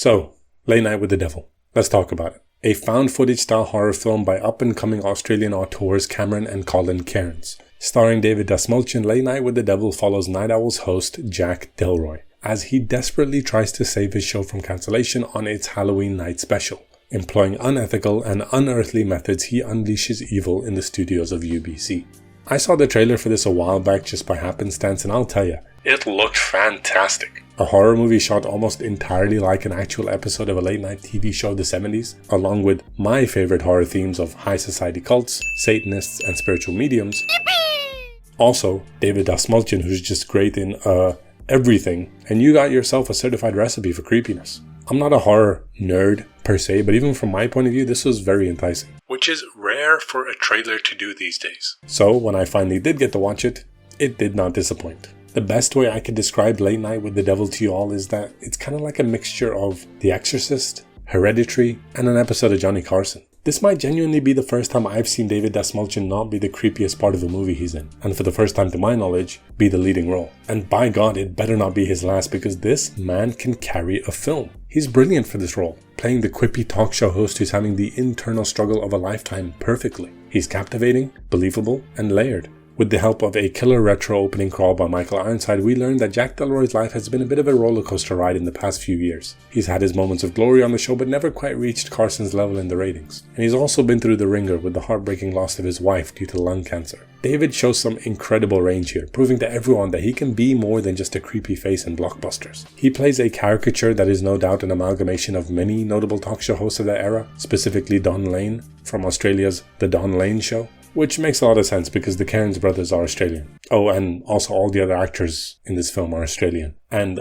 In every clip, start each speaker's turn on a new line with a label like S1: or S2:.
S1: So, Late Night with the Devil. Let's talk about it. A found footage style horror film by up-and-coming Australian auteurs Cameron and Colin Cairns. Starring David Dastmalchian, Late Night with the Devil follows Night Owl's host Jack Delroy as he desperately tries to save his show from cancellation on its Halloween night special. Employing unethical and unearthly methods, he unleashes evil in the studios of UBC. I saw the trailer for this a while back just by happenstance, and I'll tell you, it looked fantastic. A horror movie shot almost entirely like an actual episode of a late night TV show of the 70s, along with my favorite horror themes of high society cults, Satanists, and spiritual mediums. Also, David Dastmalchian, who's just great in everything, and you got yourself a certified recipe for creepiness. I'm not a horror nerd per se, but even from my point of view, this was very enticing. Which is rare for a trailer to do these days. So when I finally did get to watch it, it did not disappoint. The best way I could describe Late Night with the Devil to you all is that it's kind of like a mixture of The Exorcist, Hereditary, and an episode of Johnny Carson. This might genuinely be the first time I've seen David Dastmalchian not be the creepiest part of the movie he's in, and for the first time to my knowledge, be the leading role. And by God, it better not be his last, because this man can carry a film. He's brilliant for this role, playing the quippy talk show host who's having the internal struggle of a lifetime perfectly. He's captivating, believable, and layered. With the help of a killer retro opening crawl by Michael Ironside, we learned that Jack Delroy's life has been a bit of a rollercoaster ride in the past few years. He's had his moments of glory on the show but never quite reached Carson's level in the ratings. And he's also been through the ringer with the heartbreaking loss of his wife due to lung cancer. David shows some incredible range here, proving to everyone that he can be more than just a creepy face in blockbusters. He plays a caricature that is no doubt an amalgamation of many notable talk show hosts of that era, specifically Don Lane from Australia's The Don Lane Show. Which makes a lot of sense because the Cairns brothers are Australian. Oh, and also all the other actors in this film are Australian. And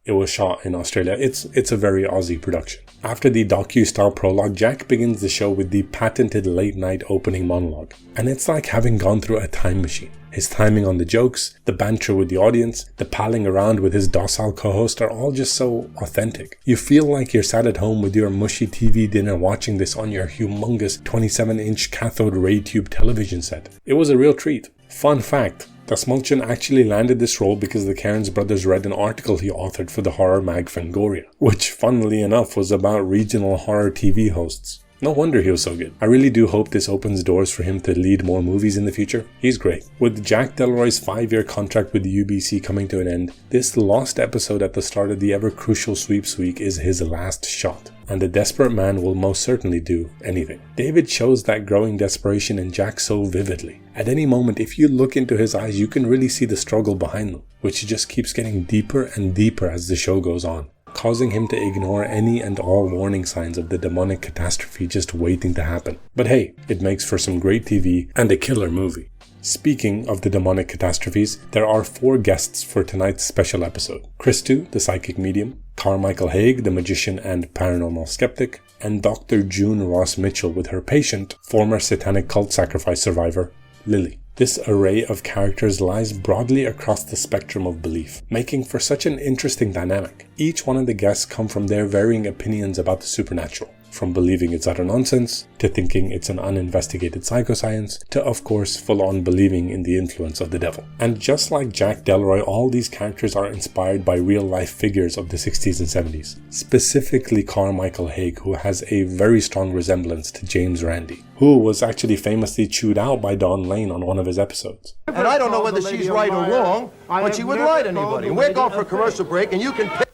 S1: it was shot in Australia. It's a very Aussie production. After the docu-style prologue, Jack begins the show with the patented late night opening monologue. And it's like having gone through a time machine. His timing on the jokes, the banter with the audience, the palling around with his docile co-host are all just so authentic. You feel like you're sat at home with your mushy TV dinner watching this on your humongous 27-inch cathode ray tube television set. It was a real treat. Fun fact, Dastmalchian actually landed this role because the Cairns brothers read an article he authored for the horror mag Fangoria, which funnily enough was about regional horror TV hosts. No wonder he was so good. I really do hope this opens doors for him to lead more movies in the future. He's great. With Jack Delroy's 5-year contract with the UBC coming to an end, this lost episode at the start of the ever-crucial Sweeps Week is his last shot. And the desperate man will most certainly do anything. David shows that growing desperation in Jack so vividly. At any moment, if you look into his eyes, you can really see the struggle behind them, which just keeps getting deeper and deeper as the show goes on, causing him to ignore any and all warning signs of the demonic catastrophe just waiting to happen. But hey, it makes for some great TV and a killer movie. Speaking of the demonic catastrophes, there are 4 guests for tonight's special episode. Christu, the psychic medium, Carmichael Haig, the magician and paranormal skeptic, and Dr. June Ross Mitchell with her patient, former satanic cult sacrifice survivor, Lily. This array of characters lies broadly across the spectrum of belief, making for such an interesting dynamic. Each one of the guests come from their varying opinions about the supernatural, from believing it's utter nonsense, to thinking it's an uninvestigated psychoscience, to of course full-on believing in the influence of the devil. And just like Jack Delroy, all these characters are inspired by real-life figures of the 60s and 70s, specifically Carmichael Haig, who has a very strong resemblance to James Randi, who was actually famously chewed out by Don Lane on one of his episodes.
S2: And I don't know whether she's right or wrong, but she wouldn't lie to anybody. We're going for a commercial break, and you can pick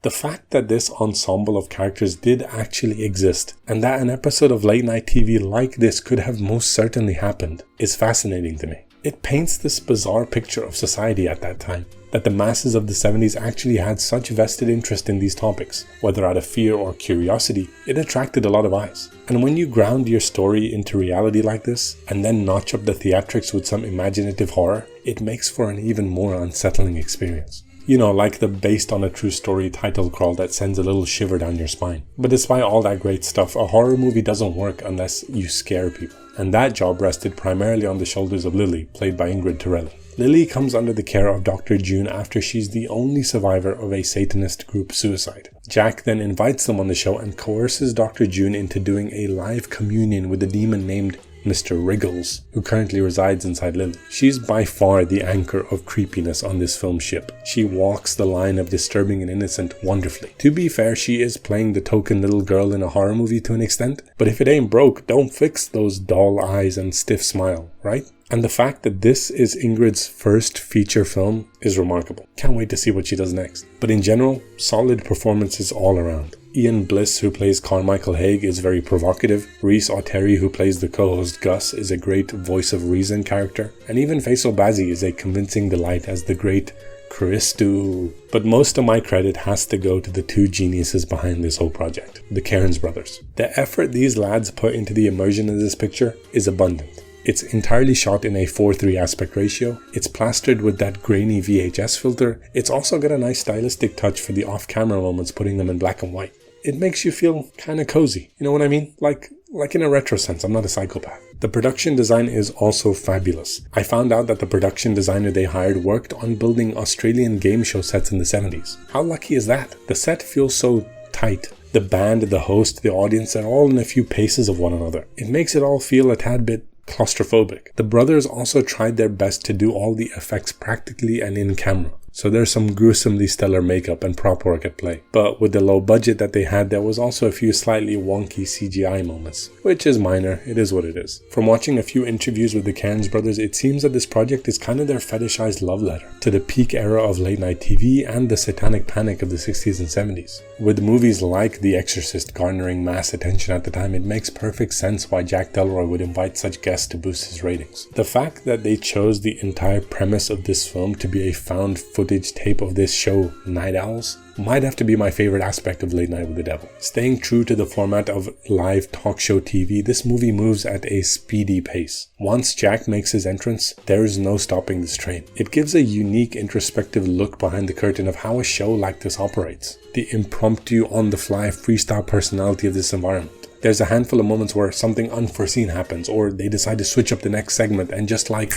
S1: The fact that this ensemble of characters did actually exist, and that an episode of late night TV like this could have most certainly happened, is fascinating to me. It paints this bizarre picture of society at that time, that the masses of the 70s actually had such vested interest in these topics. Whether out of fear or curiosity, it attracted a lot of eyes. And when you ground your story into reality like this, and then notch up the theatrics with some imaginative horror, it makes for an even more unsettling experience. You know, like the based on a true story title crawl that sends a little shiver down your spine. But despite all that great stuff, a horror movie doesn't work unless you scare people. And that job rested primarily on the shoulders of Lily, played by Ingrid Torelli. Lily comes under the care of Dr. June after she's the only survivor of a Satanist group suicide. Jack then invites them on the show and coerces Dr. June into doing a live communion with a demon named Mr. Wriggles, who currently resides inside Lily. She's by far the anchor of creepiness on this film ship. She walks the line of disturbing and innocent wonderfully. To be fair, she is playing the token little girl in a horror movie to an extent, but if it ain't broke, don't fix those doll eyes and stiff smile, right? And the fact that this is Ingrid's first feature film is remarkable. Can't wait to see what she does next. But in general, solid performances all around. Ian Bliss, who plays Carmichael Haig, is very provocative. Rhys O'Terry, who plays the co-host Gus, is a great voice of reason character. And even Faisal Bazzi is a convincing delight as the great Christou. But most of my credit has to go to the two geniuses behind this whole project, the Cairns brothers. The effort these lads put into the immersion in this picture is abundant. It's entirely shot in a 4:3 aspect ratio, it's plastered with that grainy VHS filter, it's also got a nice stylistic touch for the off-camera moments, putting them in black and white. It makes you feel kinda cozy, you know what I mean? Like in a retro sense, I'm not a psychopath. The production design is also fabulous. I found out that the production designer they hired worked on building Australian game show sets in the 70s. How lucky is that? The set feels so tight. The band, the host, the audience are all in a few paces of one another. It makes it all feel a tad bit claustrophobic. The brothers also tried their best to do all the effects practically and in camera. So there's some gruesomely stellar makeup and prop work at play. But with the low budget that they had, there was also a few slightly wonky CGI moments, which is minor, it is what it is. From watching a few interviews with the Cairns brothers, it seems that this project is kind of their fetishized love letter to the peak era of late night TV and the satanic panic of the 60s and 70s. With movies like The Exorcist garnering mass attention at the time, it makes perfect sense why Jack Delroy would invite such guests to boost his ratings. The fact that they chose the entire premise of this film to be a found footage tape of this show, Night Owls, might have to be my favorite aspect of Late Night with the Devil. Staying true to the format of live talk show TV, this movie moves at a speedy pace. Once Jack makes his entrance, there is no stopping this train. It gives a unique introspective look behind the curtain of how a show like this operates. The impromptu, on-the-fly, freestyle personality of this environment. There's a handful of moments where something unforeseen happens, or they decide to switch up the next segment and just like,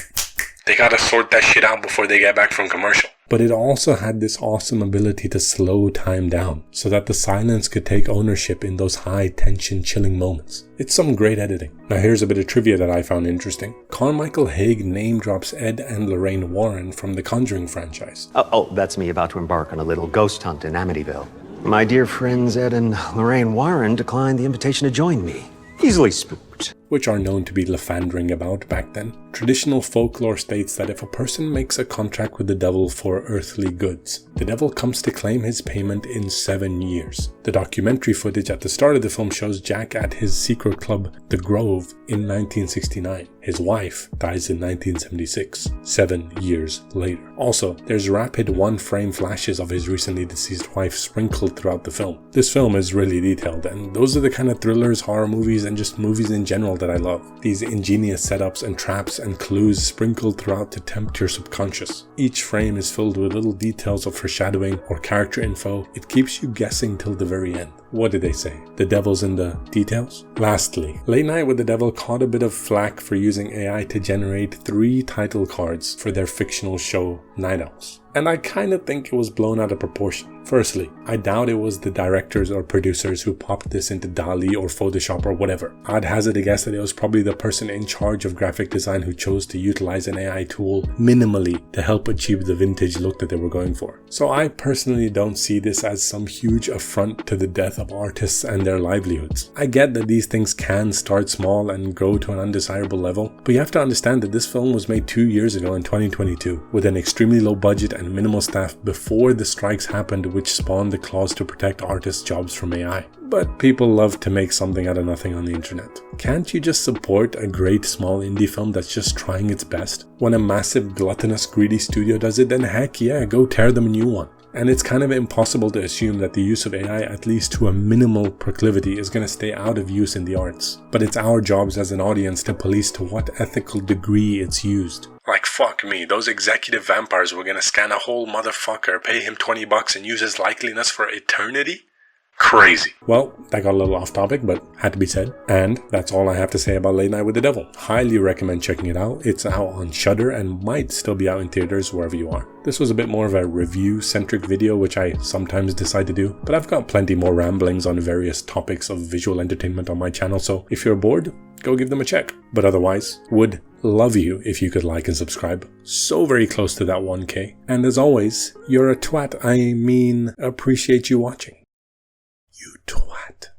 S1: they gotta sort that shit out before they get back from commercial. But it also had this awesome ability to slow time down, so that the silence could take ownership in those high tension chilling moments. It's some great editing. Now here's a bit of trivia that I found interesting. Carmichael Haig name drops Ed and Lorraine Warren from the Conjuring franchise.
S3: Oh, that's me about to embark on a little ghost hunt in Amityville. My dear friends Ed and Lorraine Warren declined the invitation to join me. Easily spooked.
S1: Which are known to be lefandering about back then. Traditional folklore states that if a person makes a contract with the devil for earthly goods, the devil comes to claim his payment in 7 years. The documentary footage at the start of the film shows Jack at his secret club, The Grove, in 1969. His wife dies in 1976, 7 years later. Also, there's rapid one-frame flashes of his recently deceased wife sprinkled throughout the film. This film is really detailed, and those are the kind of thrillers, horror movies, and just movies in general that I love. These ingenious setups and traps and clues sprinkled throughout to tempt your subconscious. Each frame is filled with little details of foreshadowing or character info. It keeps you guessing till the very end. What did they say? The devil's in the details? Lastly, Late Night with the Devil caught a bit of flack for using AI to generate 3 title cards for their fictional show, Night Owls. And I kind of think it was blown out of proportion. Firstly, I doubt it was the directors or producers who popped this into DALL-E or Photoshop or whatever. I'd hazard a guess that it was probably the person in charge of graphic design who chose to utilize an AI tool minimally to help achieve the vintage look that they were going for. So I personally don't see this as some huge affront to the death of artists and their livelihoods. I get that these things can start small and grow to an undesirable level, but you have to understand that this film was made 2 years ago in 2022 with an extremely low budget and minimal staff before the strikes happened, which spawned the clause to protect artists' jobs from AI. But people love to make something out of nothing on the internet. Can't you just support a great small indie film that's just trying its best? When a massive gluttonous greedy studio does it, then heck yeah, go tear them a new one. And it's kind of impossible to assume that the use of AI, at least to a minimal proclivity, is going to stay out of use in the arts. But it's our jobs as an audience to police to what ethical degree it's used. Like fuck me, those executive vampires were going to scan a whole motherfucker, pay him $20 and use his likeliness for eternity? Crazy. Well, that got a little off topic, but had to be said. And that's all I have to say about Late Night with the Devil. Highly recommend checking it out. It's out on Shudder and might still be out in theaters wherever you are. This was a bit more of a review-centric video, which I sometimes decide to do, but I've got plenty more ramblings on various topics of visual entertainment on my channel, so if you're bored, go give them a check. But otherwise, would love you if you could like and subscribe. So very close to that 1K. And as always, you're a twat. I mean, appreciate you watching. You twat.